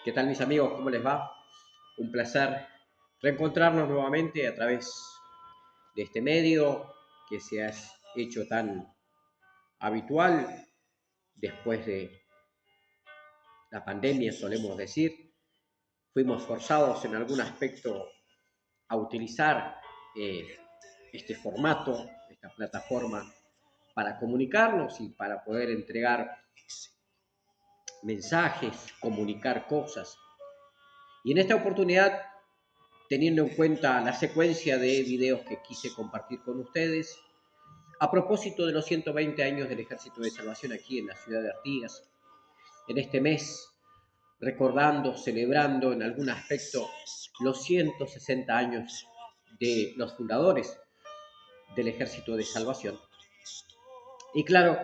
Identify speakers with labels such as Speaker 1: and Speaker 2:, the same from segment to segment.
Speaker 1: ¿Qué tal mis amigos? ¿Cómo les va? Un placer reencontrarnos nuevamente a través de este medio que se ha hecho tan habitual después de la pandemia, solemos decir. Fuimos forzados en algún aspecto a utilizar eh, este formato, esta plataforma, para comunicarnos y para poder entregar mensajes, comunicar cosas. Y en esta oportunidad, teniendo en cuenta la secuencia de videos que quise compartir con ustedes, a propósito de los 120 años del Ejército de Salvación aquí en la ciudad de Artigas, en este mes, recordando, celebrando en algún aspecto los 160 años de los fundadores del Ejército de Salvación. Y claro,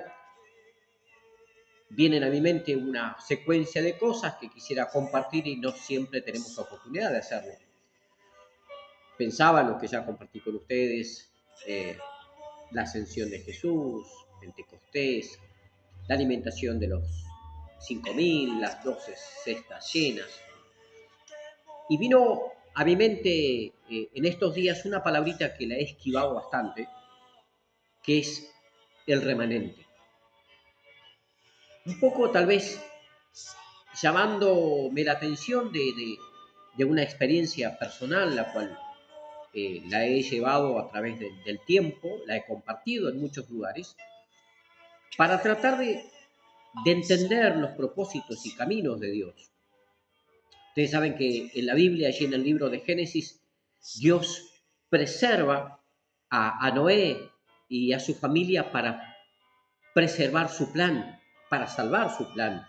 Speaker 1: vienen a mi mente una secuencia de cosas que quisiera compartir y no siempre tenemos la oportunidad de hacerlo. Pensaba en lo que ya compartí con ustedes, la ascensión de Jesús, Pentecostés, la alimentación de los 5.000, las 12 cestas llenas. Y vino a mi mente en estos días una palabrita que la he esquivado bastante, que es el remanente. Un poco tal vez llamándome la atención de una experiencia personal, la cual la he llevado a través del tiempo, la he compartido en muchos lugares, para tratar de entender los propósitos y caminos de Dios. Ustedes saben que en la Biblia, allí en el libro de Génesis, Dios preserva a Noé y a su familia para preservar su plan, para salvar su plan,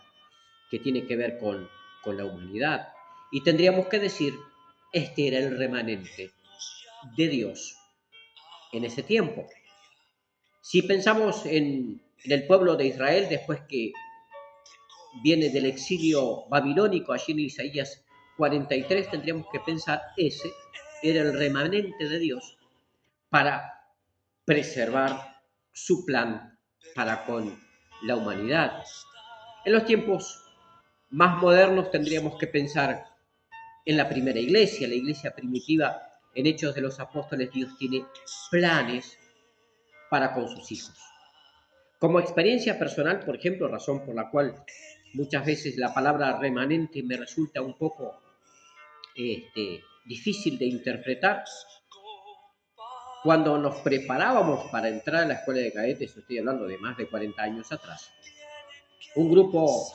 Speaker 1: que tiene que ver con la humanidad. Y tendríamos que decir, este era el remanente de Dios en ese tiempo. Si pensamos en el pueblo de Israel, después que viene del exilio babilónico, allí en Isaías 43, tendríamos que pensar, ese era el remanente de Dios para preservar su plan para con la humanidad. En los tiempos más modernos tendríamos que pensar en la primera iglesia, la iglesia primitiva. En Hechos de los Apóstoles, Dios tiene planes para con sus hijos. Como experiencia personal, por ejemplo, razón por la cual muchas veces la palabra remanente me resulta un poco difícil de interpretar. Cuando nos preparábamos para entrar a la escuela de cadetes, estoy hablando de más de 40 años atrás, un grupo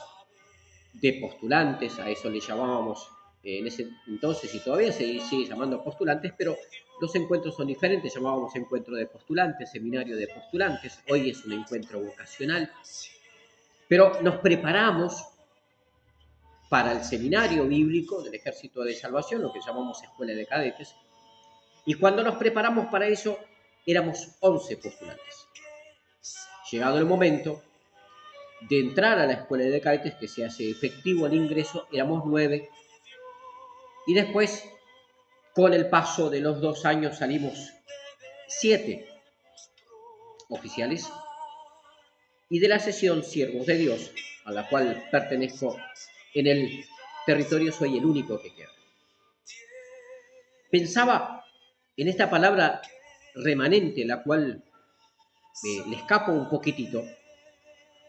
Speaker 1: de postulantes, a eso le llamábamos en ese entonces y todavía se sigue llamando postulantes, pero los encuentros son diferentes, llamábamos encuentro de postulantes, seminario de postulantes, hoy es un encuentro vocacional, pero nos preparamos para el seminario bíblico del Ejército de Salvación, lo que llamamos Escuela de Cadetes, y cuando nos preparamos para eso éramos 11 postulantes. Llegado el momento de entrar a la Escuela de Cadetes, que se hace efectivo el ingreso, éramos 9, y después, con el paso de los 2 años, salimos 7 oficiales, y de la sesión Siervos de Dios, a la cual pertenezco en el territorio, soy el único que queda. Pensaba en esta palabra remanente, la cual le escapo un poquitito,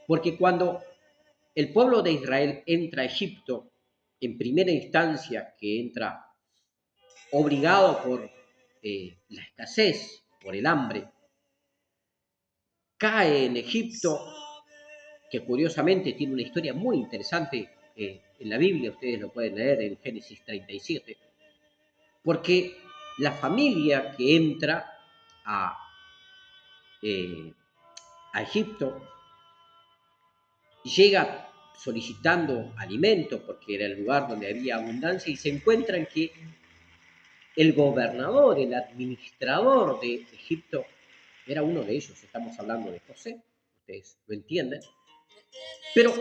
Speaker 1: porque cuando el pueblo de Israel entra a Egipto, en primera instancia, que entra obligado por la escasez, por el hambre, cae en Egipto, que curiosamente tiene una historia muy interesante en la Biblia, ustedes lo pueden leer en Génesis 37, porque la familia que entra a, eh, a Egipto llega solicitando alimento, porque era el lugar donde había abundancia, y se encuentran que el gobernador, el administrador de Egipto, era uno de ellos. Estamos hablando de José, ustedes lo entienden. Pero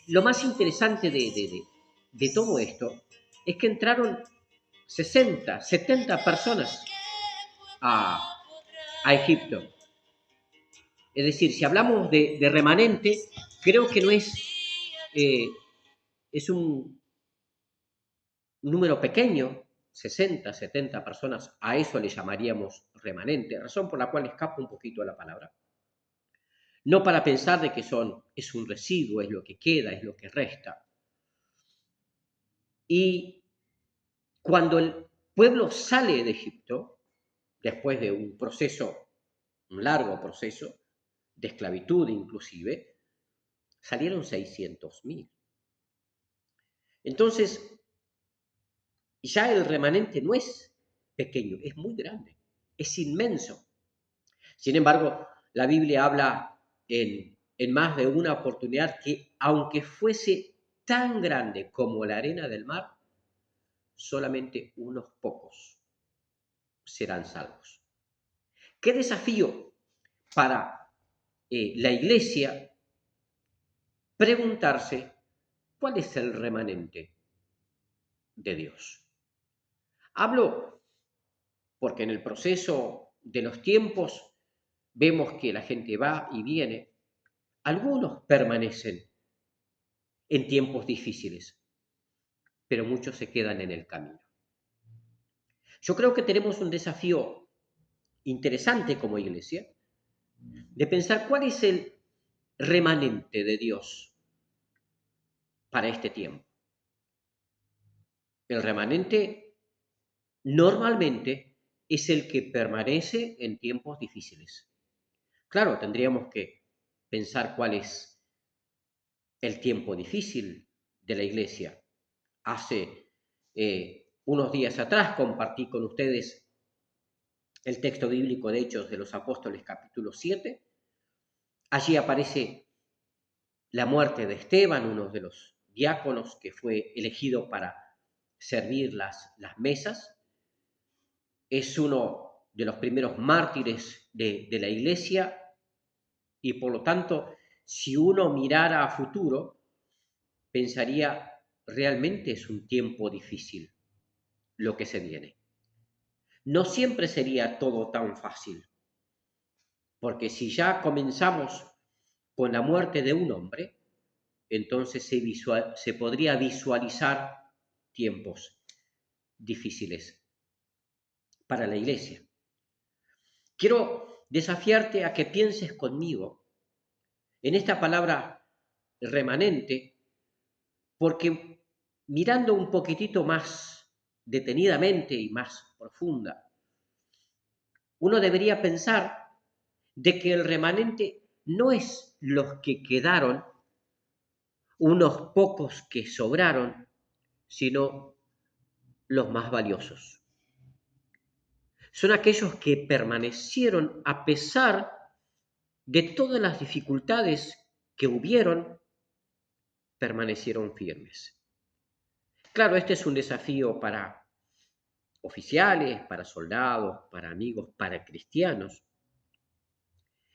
Speaker 1: lo más interesante de todo esto es que entraron 60, 70 personas a, a Egipto. Es decir, si hablamos de remanente, creo que no es, es un número pequeño, 60, 70 personas, a eso le llamaríamos remanente, razón por la cual escapa un poquito de la palabra. No para pensar de que es un residuo, es lo que queda, es lo que resta. Y cuando el pueblo sale de Egipto, después de un largo proceso de esclavitud inclusive, salieron 600.000. Entonces, ya el remanente no es pequeño, es muy grande, es inmenso. Sin embargo, la Biblia habla en más de una oportunidad que aunque fuese tan grande como la arena del mar, solamente unos pocos serán salvos. ¿Qué desafío para la iglesia preguntarse cuál es el remanente de Dios? Hablo porque en el proceso de los tiempos vemos que la gente va y viene. Algunos permanecen en tiempos difíciles, pero muchos se quedan en el camino. Yo creo que tenemos un desafío interesante como iglesia de pensar cuál es el remanente de Dios para este tiempo. El remanente normalmente es el que permanece en tiempos difíciles. Claro, tendríamos que pensar cuál es el tiempo difícil de la iglesia. Hace unos días atrás compartí con ustedes el texto bíblico de Hechos de los Apóstoles capítulo 7. Allí aparece la muerte de Esteban, uno de los diáconos que fue elegido para servir las mesas. Es uno de los primeros mártires de la iglesia y por lo tanto, si uno mirara a futuro, pensaría, realmente es un tiempo difícil lo que se viene. No siempre sería todo tan fácil, porque si ya comenzamos con la muerte de un hombre, entonces se podría visualizar tiempos difíciles para la iglesia. Quiero desafiarte a que pienses conmigo en esta palabra remanente, porque mirando un poquitito más detenidamente y más profunda, uno debería pensar de que el remanente no es los que quedaron, unos pocos que sobraron, sino los más valiosos. Son aquellos que permanecieron a pesar de todas las dificultades que hubieron, permanecieron firmes. Claro, este es un desafío para oficiales, para soldados, para amigos, para cristianos.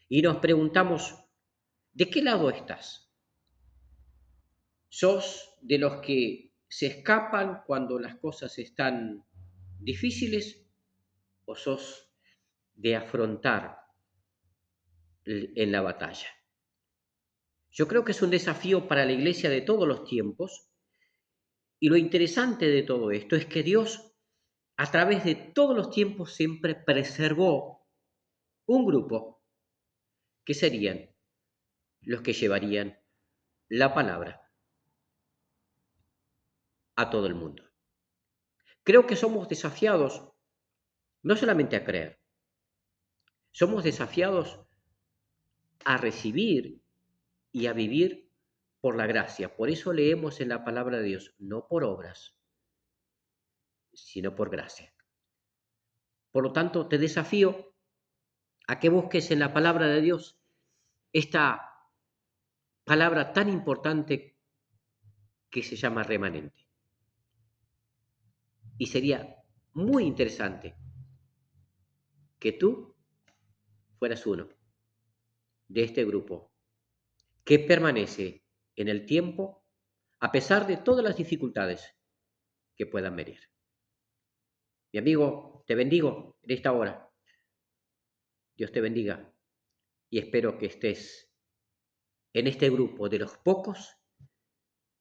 Speaker 1: Y nos preguntamos, ¿de qué lado estás? ¿Sos de los que se escapan cuando las cosas están difíciles o sos de afrontar en la batalla? Yo creo que es un desafío para la iglesia de todos los tiempos y lo interesante de todo esto es que Dios a través de todos los tiempos siempre preservó un grupo que serían los que llevarían la palabra a todo el mundo. Creo que somos desafiados no solamente a creer, somos desafiados a recibir y a vivir por la gracia. Por eso leemos en la palabra de Dios, no por obras, sino por gracia. Por lo tanto, te desafío a que busques en la palabra de Dios esta palabra tan importante que se llama remanente. Y sería muy interesante que tú fueras uno de este grupo que permanece en el tiempo a pesar de todas las dificultades que puedan venir. Mi amigo, te bendigo en esta hora. Dios te bendiga y espero que estés en este grupo de los pocos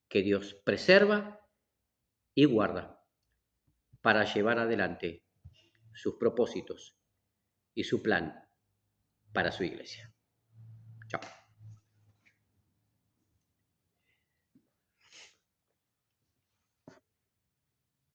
Speaker 1: que Dios preserva y guarda para llevar adelante sus propósitos y su plan para su iglesia. Chao.